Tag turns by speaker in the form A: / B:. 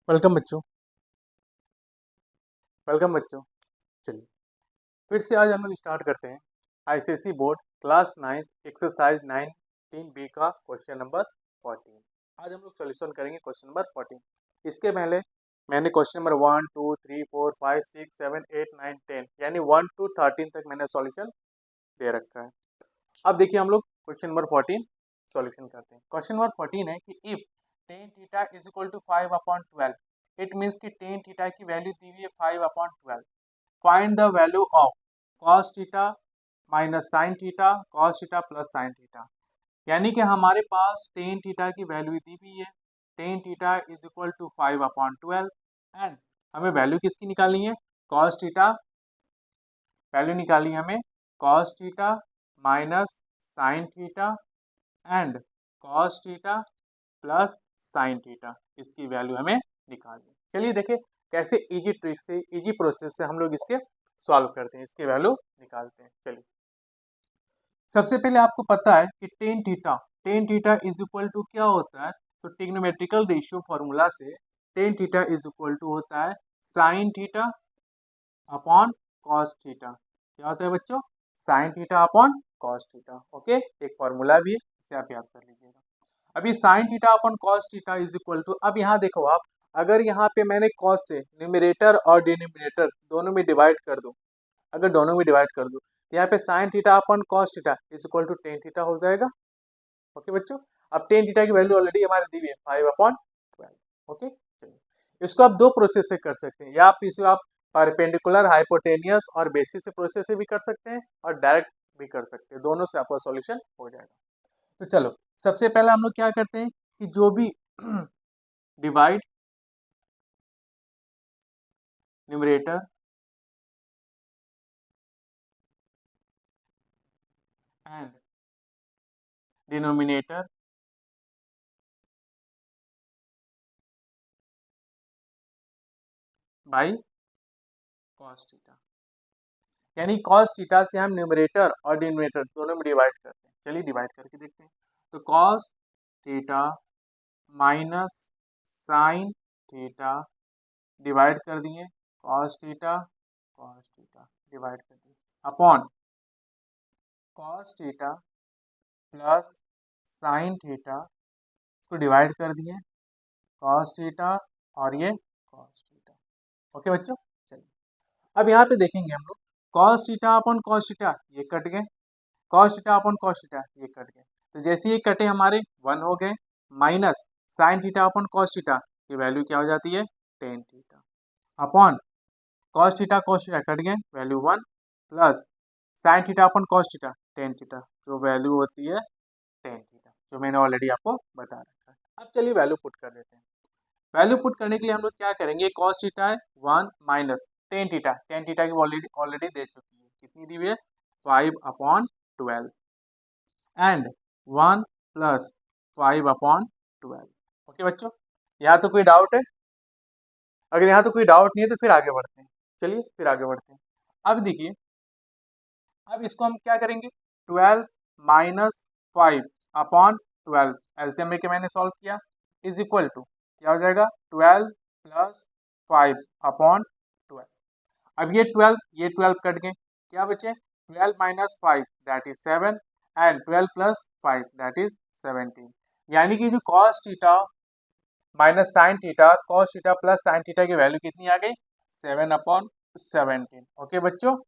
A: Welcome बच्चों। Welcome बच्चों। चलिए फिर से आज हम लोग स्टार्ट करते हैं ICSE board class 9 exercise 19 B का क्वेश्चन नंबर 14। आज हम लोग सॉल्यूशन करेंगे क्वेश्चन नंबर 14। इसके पहले मैंने क्वेश्चन नंबर 1 2 3 4 5 6 7 8 9 10 यानी 1 to 13 तक मैंने सॉल्यूशन दे रखा है। अब देखिए हम लोग क्वेश्चन नंबर 14 सॉल्यूशन करते हैं। क्वेश्चन नंबर 14 है कि if tan theta is equal to 5/12, it means कि tan थीटा की वैल्यू दी हुई है 5/12। Find the value of cos theta minus sin theta cos theta plus sin theta. यानी कि हमारे पास tan थीटा की वैल्यू दी हुई है, tan theta is equal to 5/12 and हमें वैल्यू किसकी निकालनी है, cos थीटा। वैल्यू निकालनी है हमें cos theta minus sin theta and cos theta plus sin theta, इसकी वैल्यू हमें निकालनी है। चलिए देखिए कैसे इजी ट्रिक से, इजी प्रोसेस से हम लोग इसके सॉल्व करते हैं, इसकी वैल्यू निकालते हैं। चलिए सबसे पहले आपको पता है कि tan theta is equal to क्या होता है, तो ट्रिग्नोमेट्रिकल रेशियो फॉर्मूला से tan theta is equal to होता है sine theta upon cos theta. क्या होता है बच्चों, sine theta upon cos theta. Okay, एक फॉर्मूला भी है, इसे आप याद कर लीजिएगा। अभी sine theta upon cos theta is equal to, अब यहाँ देखो आप, अगर यहाँ पे मैंने कॉस से न्यूमरेटर और डिनोमिनेटर दोनों में डिवाइड कर दूं, अगर दोनों में डिवाइड कर दूं तो यहाँ पे sine theta upon cos theta is equal to tan theta हो जाएगा। ओके बच्चों, अब टेन थीटा की वैल्यू ऑलरेडी हमारे दी हुई है 5/12। ओके चलिए, इसको आप दो प्रोसेस से कर सकते हैं, या आप इसे आप परपेंडिकुलर हाइपोटेनियस और बेसिस से प्रोसेस से भी कर सकते हैं और डायरेक्ट भी कर सकते हैं, दोनों से आपका सॉल्यूशन हो जाएगा। तो चलो सबसे पहले हम लोग क्या करते हैं कि जो भी divide numerator and denominator by cos theta, यानी कॉस थीटा से हम न्यूमरेटर और डिनोमिनेटर दोनों में डिवाइड करते हैं। चलिए डिवाइड करके देखते हैं। तो cos theta minus sine theta divide कर दिए, कॉस थीटा डिवाइड कर दिए upon cos theta plus sine theta, इसको डिवाइड कर दिए कॉस थीटा और ये कॉस थीटा। ओके बच्चों, चलिए अब यहाँ पे देखेंगे हम लोग, cos theta upon cos theta ये कट गए, cos theta upon cos theta ये कट गए, तो जैसे ये कटे हमारे 1 हो गए, minus sine theta upon cos theta की वैल्यू क्या हो जाती है, tan theta upon cos theta cut गए, value 1 plus sine theta upon cos theta tan theta, जो वैल्यू होती है टेन थीटा, जो मैंने ऑलरेडी आपको बता रखा है। अब चलिए वैल्यू पुट कर देते हैं। वैल्यू पुट करने के लिए हम लोग क्या करेंगे, कॉस थीटा है 1 माइनस टेन थीटा की ऑलरेडी ऑलरेडी दे चुकी है, कितनी दी हुई है 5/12 एंड 1 प्लस 5/12। ओके बच्चों, यहाँ तो कोई डाउट है? अगर यहाँ तो कोई डाउट नहीं है तो फिर आगे बढ़ते हैं। चलिए फिर आगे बढ़ते हैं। अब देखिए, अब इसको हम क्या करेंगे, 12 माइनस 5/12 एलसीएम में के मैंने सॉल्व किया इज इक्वल टू क्या हो जाएगा, 12 प्लस 5/12। अब ये 12 कट गए, क्या बचे 12 minus 5 that is 7 and 12 plus 5 that is 17। यानी कि जो cos theta minus sine theta cos theta plus sine theta की वैल्यू कितनी आ गई, 7/17। ओके बच्चों,